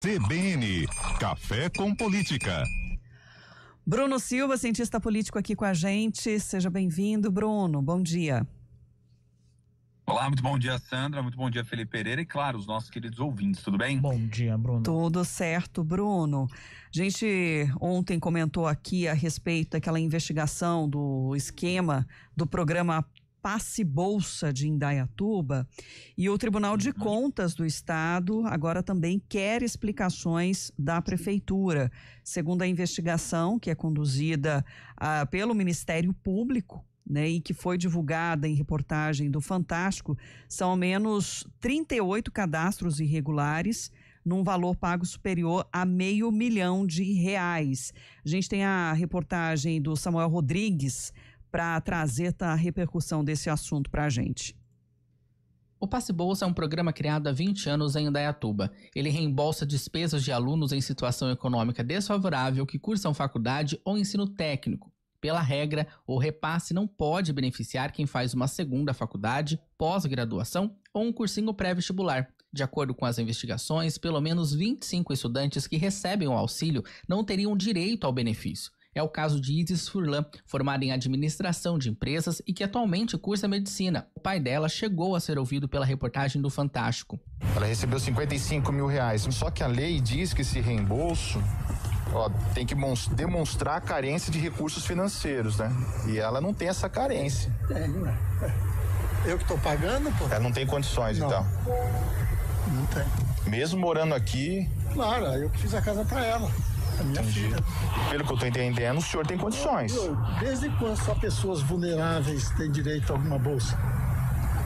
CBN, Café com Política. Bruno Silva, cientista político aqui com a gente. Seja bem-vindo, Bruno. Bom dia. Olá, muito bom dia, Sandra. Muito bom dia, Felipe Pereira. E, claro, os nossos queridos ouvintes. Tudo bem? Bom dia, Bruno. Tudo certo, Bruno. A gente ontem comentou aqui a respeito daquela investigação do esquema do programa Passe Bolsa de Indaiatuba, e o Tribunal de Contas do Estado agora também quer explicações da Prefeitura. Segundo a investigação, que é conduzida pelo Ministério Público, né, e que foi divulgada em reportagem do Fantástico, são ao menos 38 cadastros irregulares, num valor pago superior a R$500 mil. A gente tem a reportagem do Samuel Rodrigues para trazer a repercussão desse assunto para a gente. O Passe Bolsa é um programa criado há 20 anos em Indaiatuba. Ele reembolsa despesas de alunos em situação econômica desfavorável que cursam faculdade ou ensino técnico. Pela regra, o repasse não pode beneficiar quem faz uma segunda faculdade, pós-graduação ou um cursinho pré-vestibular. De acordo com as investigações, pelo menos 25 estudantes que recebem o auxílio não teriam direito ao benefício. É o caso de Isis Furlan, formada em administração de empresas e que atualmente cursa medicina. O pai dela chegou a ser ouvido pela reportagem do Fantástico. Ela recebeu R$55 mil, só que a lei diz que esse reembolso tem que demonstrar a carência de recursos financeiros, né? E ela não tem essa carência. Eu que estou pagando, pô? Ela não tem condições, não. Então. Não tem. Mesmo morando aqui? Claro, eu que fiz a casa para ela. A minha filha. Pelo que eu tô entendendo, o senhor tem condições. Desde quando só pessoas vulneráveis têm direito a alguma bolsa?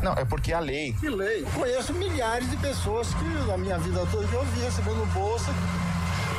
Não, é porque a lei. Que lei? Conheço milhares de pessoas que na minha vida toda eu vi recebendo bolsa,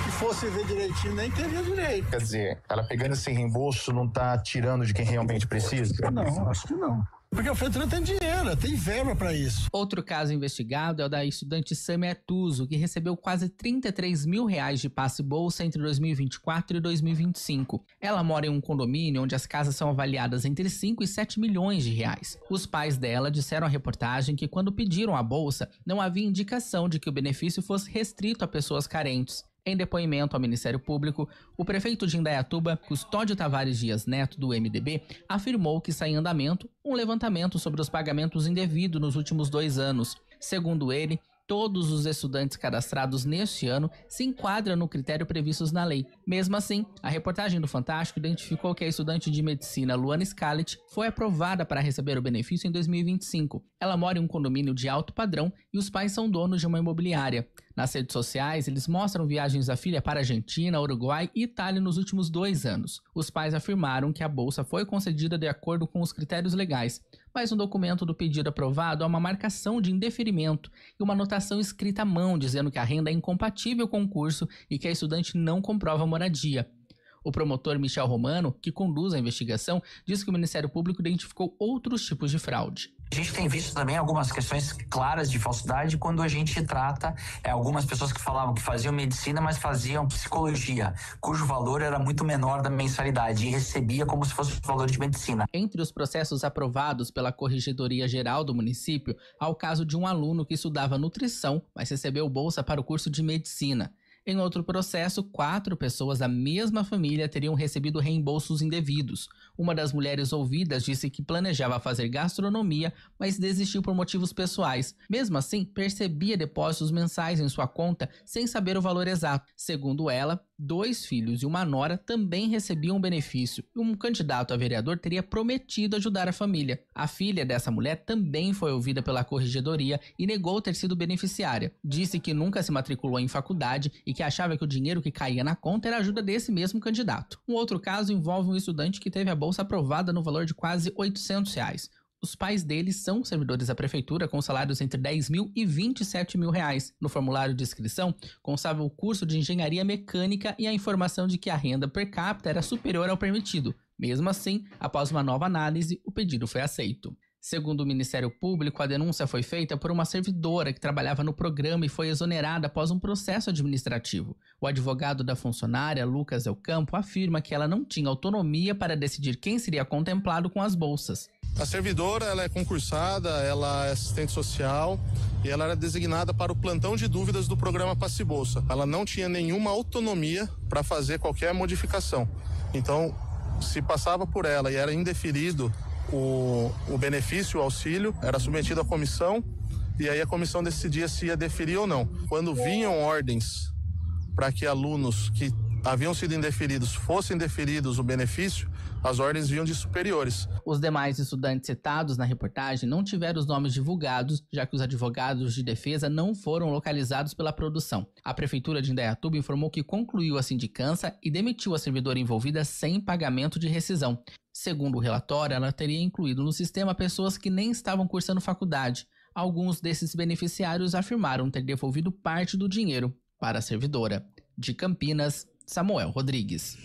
que fosse ver direitinho, nem teria direito. Quer dizer, ela pegando esse reembolso não tá tirando de quem realmente precisa? Não, acho que não. Porque a prefeitura tem dinheiro, tem verba para isso. Outro caso investigado é o da estudante Samia Tuso, que recebeu quase R$33 mil de passe bolsa entre 2024 e 2025. Ela mora em um condomínio onde as casas são avaliadas entre 5 e 7 milhões de reais. Os pais dela disseram à reportagem que quando pediram a bolsa, não havia indicação de que o benefício fosse restrito a pessoas carentes. Em depoimento ao Ministério Público, o prefeito de Indaiatuba, Custódio Tavares Dias Neto, do MDB, afirmou que está em andamento um levantamento sobre os pagamentos indevidos nos últimos 2 anos. Segundo ele, todos os estudantes cadastrados neste ano se enquadram no critério previstos na lei. Mesmo assim, a reportagem do Fantástico identificou que a estudante de medicina Luana Scalit foi aprovada para receber o benefício em 2025. Ela mora em um condomínio de alto padrão e os pais são donos de uma imobiliária. Nas redes sociais, eles mostram viagens da filha para Argentina, Uruguai e Itália nos últimos 2 anos. Os pais afirmaram que a bolsa foi concedida de acordo com os critérios legais, mas no documento do pedido aprovado há uma marcação de indeferimento e uma anotação escrita à mão dizendo que a renda é incompatível com o curso e que a estudante não comprova moradia. O promotor Michel Romano, que conduz a investigação, diz que o Ministério Público identificou outros tipos de fraude. A gente tem visto também algumas questões claras de falsidade quando a gente trata algumas pessoas que falavam que faziam medicina, mas faziam psicologia, cujo valor era muito menor da mensalidade e recebia como se fosse o valor de medicina. Entre os processos aprovados pela Corregedoria Geral do município, há o caso de um aluno que estudava nutrição, mas recebeu bolsa para o curso de medicina. Em outro processo, 4 pessoas da mesma família teriam recebido reembolsos indevidos. Uma das mulheres ouvidas disse que planejava fazer gastronomia, mas desistiu por motivos pessoais. Mesmo assim, percebia depósitos mensais em sua conta sem saber o valor exato. Segundo ela, 2 filhos e uma nora também recebiam benefício. Um candidato a vereador teria prometido ajudar a família. A filha dessa mulher também foi ouvida pela corregedoria e negou ter sido beneficiária. Disse que nunca se matriculou em faculdade e que achava que o dinheiro que caía na conta era ajuda desse mesmo candidato. Um outro caso envolve um estudante que teve a bolsa aprovada no valor de quase R$800. Os pais deles são servidores da prefeitura com salários entre R$10 mil e R$27 mil. No formulário de inscrição constava o curso de engenharia mecânica e a informação de que a renda per capita era superior ao permitido. Mesmo assim, após uma nova análise, o pedido foi aceito. Segundo o Ministério Público, a denúncia foi feita por uma servidora que trabalhava no programa e foi exonerada após um processo administrativo. O advogado da funcionária, Lucas Elcampo, afirma que ela não tinha autonomia para decidir quem seria contemplado com as bolsas. A servidora, ela é concursada, ela é assistente social e ela era designada para o plantão de dúvidas do programa Passe Bolsa. Ela não tinha nenhuma autonomia para fazer qualquer modificação. Então, se passava por ela e era indeferido o benefício, o auxílio, era submetido à comissão e aí a comissão decidia se ia deferir ou não. Quando vinham ordens para que alunos que haviam sido indeferidos fossem deferidos o benefício, as ordens vinham de superiores. Os demais estudantes citados na reportagem não tiveram os nomes divulgados, já que os advogados de defesa não foram localizados pela produção. A Prefeitura de Indaiatuba informou que concluiu a sindicância e demitiu a servidora envolvida sem pagamento de rescisão. Segundo o relatório, ela teria incluído no sistema pessoas que nem estavam cursando faculdade. Alguns desses beneficiários afirmaram ter devolvido parte do dinheiro para a servidora. De Campinas, Samuel Rodrigues.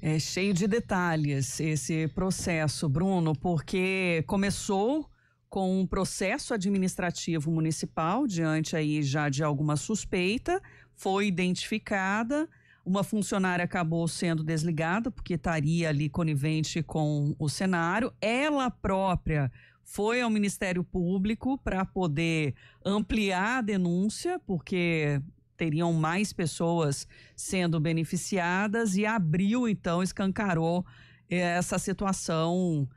É cheio de detalhes esse processo, Bruno, porque começou com um processo administrativo municipal, diante aí já de alguma suspeita, foi identificada, uma funcionária acabou sendo desligada, porque estaria ali conivente com o cenário, ela própria foi ao Ministério Público para poder ampliar a denúncia, porque teriam mais pessoas sendo beneficiadas e abriu, então, escancarou essa situação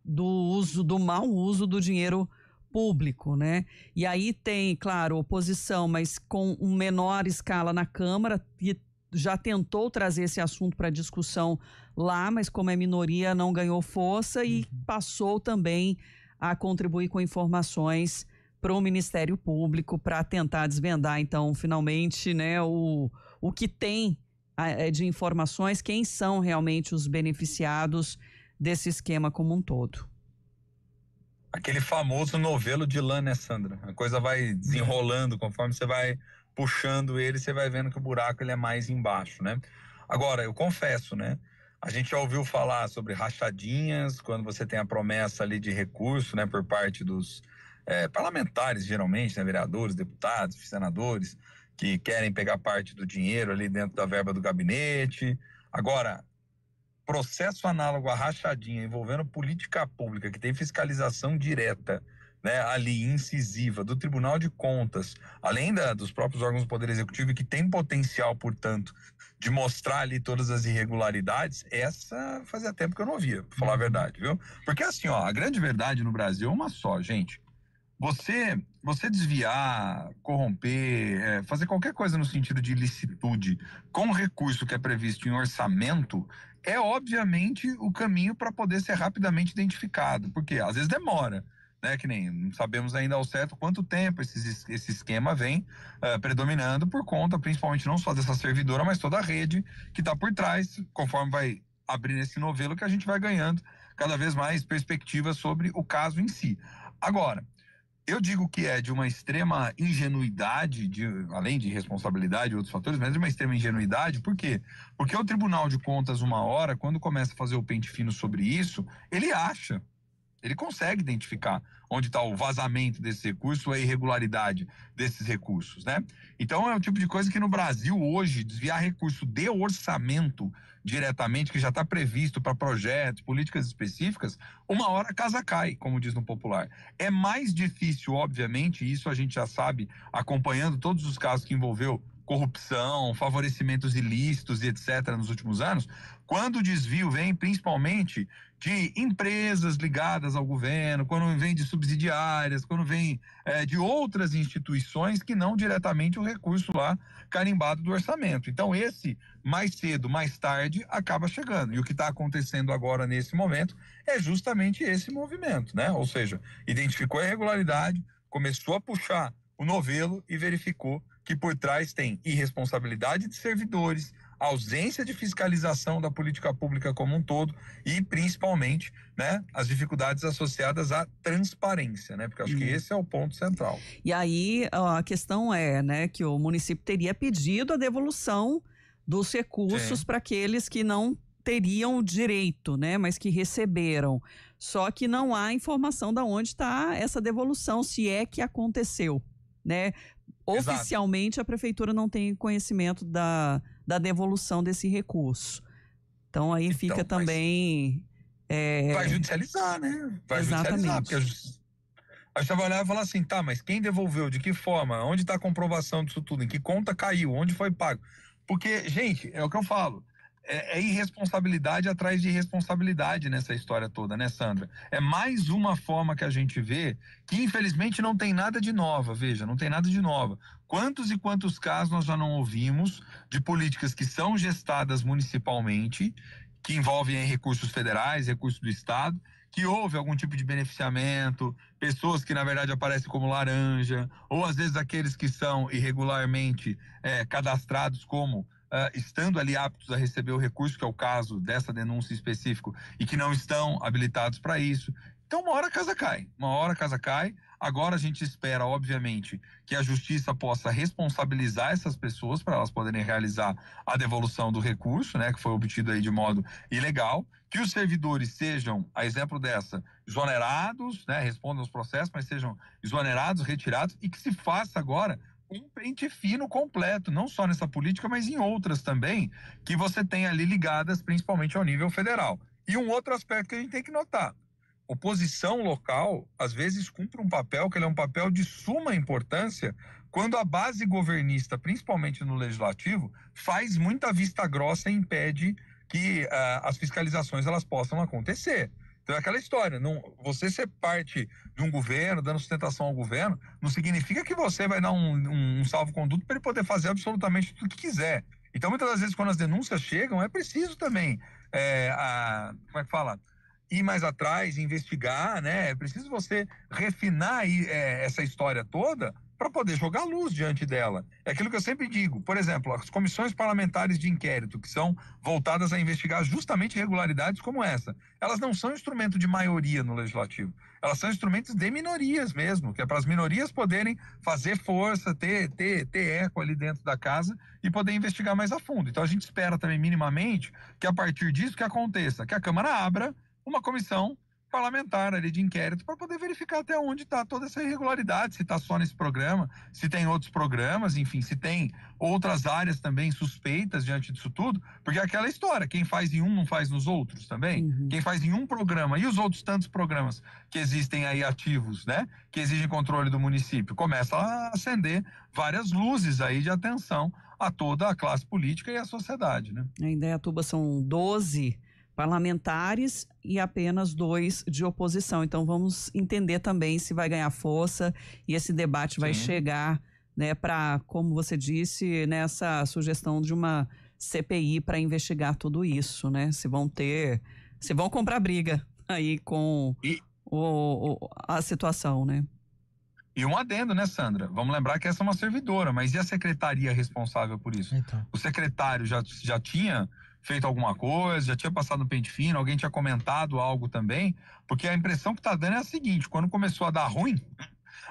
do mau uso do dinheiro público, né? E aí tem, claro, oposição, mas com uma menor escala na Câmara, que já tentou trazer esse assunto para discussão lá, mas como é minoria não ganhou força e passou também a contribuir com informações para o Ministério Público para tentar desvendar, então, finalmente, né, o que tem de informações, quem são realmente os beneficiados desse esquema como um todo. Aquele famoso novelo de lã, né, Sandra? A coisa vai desenrolando, conforme você vai puxando ele, você vai vendo que o buraco ele é mais embaixo, né? Agora, eu confesso, né? A gente já ouviu falar sobre rachadinhas, quando você tem a promessa ali de recurso, né, por parte dos parlamentares, geralmente, né, vereadores, deputados, senadores, que querem pegar parte do dinheiro ali dentro da verba do gabinete. Agora, processo análogo à rachadinha envolvendo política pública, que tem fiscalização direta, né, ali incisiva do Tribunal de Contas, além dos próprios órgãos do Poder Executivo, que tem potencial, portanto, de mostrar ali todas as irregularidades, essa fazia tempo que eu não ouvia, pra falar a verdade, viu? Porque assim, ó, a grande verdade no Brasil é uma só, gente. Você desviar, corromper, fazer qualquer coisa no sentido de ilicitude com recurso que é previsto em orçamento é obviamente o caminho para poder ser rapidamente identificado, porque às vezes demora, né? Que nem não sabemos ainda ao certo quanto tempo esse esquema vem predominando por conta, principalmente não só dessa servidora, mas toda a rede que está por trás, conforme vai abrir esse novelo, que a gente vai ganhando cada vez mais perspectivas sobre o caso em si. Agora, eu digo que é de uma extrema ingenuidade, além de responsabilidade e outros fatores, mas de uma extrema ingenuidade. Por quê? Porque o Tribunal de Contas, uma hora, quando começa a fazer o pente fino sobre isso, ele consegue identificar onde está o vazamento desse recurso, a irregularidade desses recursos, né? Então é o tipo de coisa que no Brasil hoje, desviar recurso de orçamento diretamente, que já está previsto para projetos, políticas específicas, uma hora a casa cai, como diz no popular. É mais difícil, obviamente, isso a gente já sabe, acompanhando todos os casos que envolveu corrupção, favorecimentos ilícitos e etc. nos últimos anos, quando o desvio vem principalmente de empresas ligadas ao governo, quando vem de subsidiárias, quando vem de outras instituições que não diretamente o recurso lá carimbado do orçamento. Então esse, mais cedo, mais tarde, acaba chegando. E o que está acontecendo agora nesse momento é justamente esse movimento, né? Ou seja, identificou a irregularidade, começou a puxar o novelo e verificou que por trás tem irresponsabilidade de servidores, ausência de fiscalização da política pública como um todo e, principalmente, né, as dificuldades associadas à transparência, né? Porque acho que esse é o ponto central. E aí a questão é, né, que o município teria pedido a devolução dos recursos para aqueles que não teriam direito, né, mas que receberam. Só que não há informação de onde está essa devolução, se é que aconteceu, né? Oficialmente, exato, a prefeitura não tem conhecimento da devolução desse recurso. Então, aí fica também Vai judicializar, né? Vai judicializar, porque a justiça vai olhar e falar assim, tá, mas quem devolveu, de que forma, onde está a comprovação disso tudo, em que conta caiu, onde foi pago? Porque, gente, é o que eu falo, é irresponsabilidade atrás de irresponsabilidade nessa história toda, né, Sandra? É mais uma forma que a gente vê que, infelizmente, não tem nada de nova, veja, não tem nada de nova. Quantos e quantos casos nós já não ouvimos de políticas que são gestadas municipalmente, que envolvem recursos federais, recursos do Estado, que houve algum tipo de beneficiamento, pessoas que na verdade aparecem como laranja, ou às vezes aqueles que são irregularmente cadastrados como estando ali aptos a receber o recurso, que é o caso dessa denúncia específica, e que não estão habilitados para isso. Então uma hora a casa cai, agora a gente espera, obviamente, que a justiça possa responsabilizar essas pessoas para elas poderem realizar a devolução do recurso, né, que foi obtido aí de modo ilegal, que os servidores sejam, a exemplo dessa, exonerados, né, respondam aos processos, mas sejam exonerados, retirados, e que se faça agora um pente fino completo, não só nessa política, mas em outras também, que você tem ali ligadas principalmente ao nível federal. E um outro aspecto que a gente tem que notar, oposição local, às vezes, cumpre um papel que ele é um papel de suma importância quando a base governista, principalmente no legislativo, faz muita vista grossa e impede que as fiscalizações elas possam acontecer. Então é aquela história, você ser parte de um governo, dando sustentação ao governo, não significa que você vai dar um salvo-conduto para ele poder fazer absolutamente tudo que quiser. Então, muitas das vezes, quando as denúncias chegam, é preciso também, como é que fala? Ir mais atrás, investigar, né? É preciso você refinar essa história toda para poder jogar luz diante dela. É aquilo que eu sempre digo. Por exemplo, as comissões parlamentares de inquérito, que são voltadas a investigar justamente irregularidades como essa, elas não são instrumento de maioria no legislativo. Elas são instrumentos de minorias mesmo, que é para as minorias poderem fazer força, ter eco ali dentro da casa e poder investigar mais a fundo. Então a gente espera também minimamente que a partir disso que aconteça, que a Câmara abra uma comissão parlamentar ali de inquérito para poder verificar até onde está toda essa irregularidade, se está só nesse programa, se tem outros programas, enfim, se tem outras áreas também suspeitas diante disso tudo, porque é aquela história, quem faz em um não faz nos outros também, quem faz em um programa e os outros tantos programas que existem aí ativos, né, que exigem controle do município, começa a acender várias luzes aí de atenção a toda a classe política e a sociedade, né? Em Indaiatuba são 12 parlamentares e apenas 2 de oposição. Então vamos entender também se vai ganhar força e esse debate vai chegar, né, para, como você disse, nessa sugestão de uma CPI para investigar tudo isso, né? Se vão comprar briga aí com a situação, né? E um adendo, né, Sandra? Vamos lembrar que essa é uma servidora, mas e a secretaria responsável por isso? Então. O secretário já tinha feito alguma coisa, já tinha passado no pente fino, alguém tinha comentado algo também, porque a impressão que tá dando é a seguinte, quando começou a dar ruim,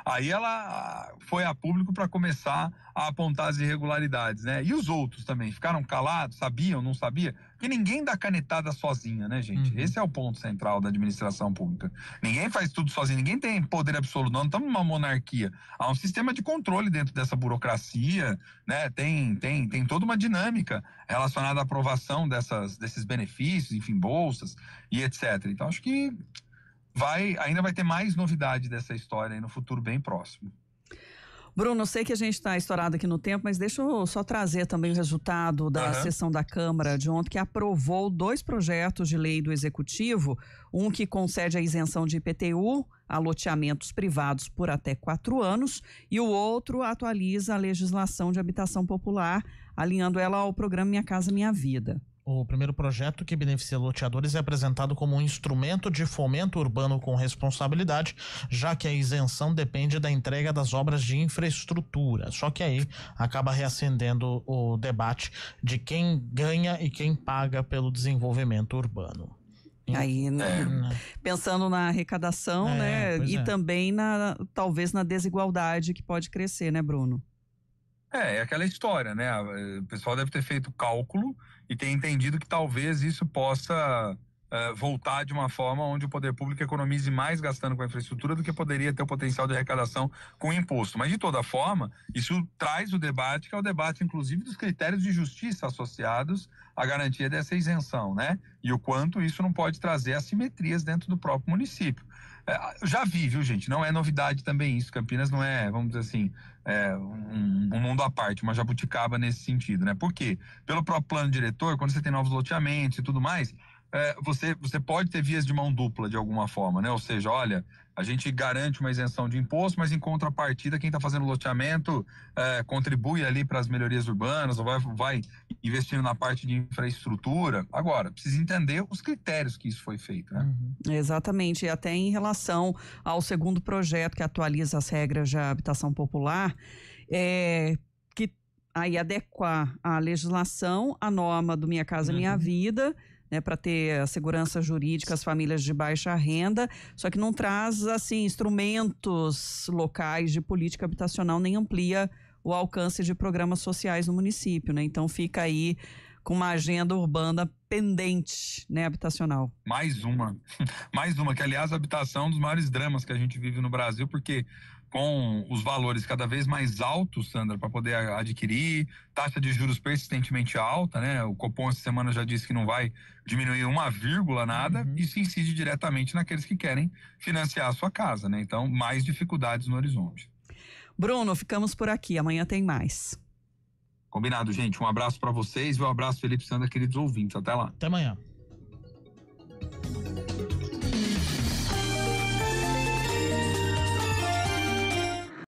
aí ela foi a público para começar a apontar as irregularidades, né? E os outros também, ficaram calados, sabiam, não sabia? Porque ninguém dá canetada sozinha, né, gente? Esse é o ponto central da administração pública. Ninguém faz tudo sozinho, ninguém tem poder absoluto, não estamos numa monarquia. Há um sistema de controle dentro dessa burocracia, né? Tem toda uma dinâmica relacionada à aprovação desses benefícios, enfim, bolsas e etc. Então, acho que ainda vai ter mais novidade dessa história aí no futuro bem próximo. Bruno, eu sei que a gente está estourado aqui no tempo, mas deixa eu só trazer também o resultado da sessão da Câmara de ontem, que aprovou 2 projetos de lei do Executivo, um que concede a isenção de IPTU a loteamentos privados por até 4 anos e o outro atualiza a legislação de habitação popular, alinhando ela ao programa Minha Casa Minha Vida. O primeiro projeto, que beneficia loteadores, é apresentado como um instrumento de fomento urbano com responsabilidade, já que a isenção depende da entrega das obras de infraestrutura. Só que aí acaba reacendendo o debate de quem ganha e quem paga pelo desenvolvimento urbano. Aí, pensando na arrecadação, né? E também talvez na desigualdade que pode crescer, né, Bruno? É aquela história, né? O pessoal deve ter feito cálculo e ter entendido que talvez isso possa voltar de uma forma onde o poder público economize mais gastando com a infraestrutura do que poderia ter o potencial de arrecadação com o imposto. Mas, de toda forma, isso traz o debate, que é o debate, inclusive, dos critérios de justiça associados à garantia dessa isenção, né? E o quanto isso não pode trazer assimetrias dentro do próprio município. Já vi, viu, gente? Não é novidade também isso. Campinas não é, vamos dizer assim, um mundo à parte, uma jabuticaba nesse sentido, né? Por quê? Pelo próprio plano diretor, quando você tem novos loteamentos e tudo mais, você pode ter vias de mão dupla de alguma forma, né? Ou seja, olha, a gente garante uma isenção de imposto, mas em contrapartida quem está fazendo loteamento contribui ali para as melhorias urbanas, ou vai investindo na parte de infraestrutura. Agora, precisa entender os critérios que isso foi feito, né? Exatamente, e até em relação ao segundo projeto que atualiza as regras de habitação popular, que aí adequar a legislação à norma do Minha Casa Minha Vida, né, para ter a segurança jurídica às famílias de baixa renda, só que não traz assim instrumentos locais de política habitacional, nem amplia o alcance de programas sociais no município, né? Então fica aí com uma agenda urbana pendente, né, habitacional. Mais uma, que aliás a habitação é um dos maiores dramas que a gente vive no Brasil, porque com os valores cada vez mais altos, Sandra, para poder adquirir, taxa de juros persistentemente alta, né? O Copom essa semana já disse que não vai diminuir uma vírgula nada, isso incide diretamente naqueles que querem financiar a sua casa, né? Então, mais dificuldades no horizonte. Bruno, ficamos por aqui, amanhã tem mais. Combinado, gente. Um abraço para vocês e um abraço, Felipe, Sandra, queridos ouvintes. Até lá. Até amanhã.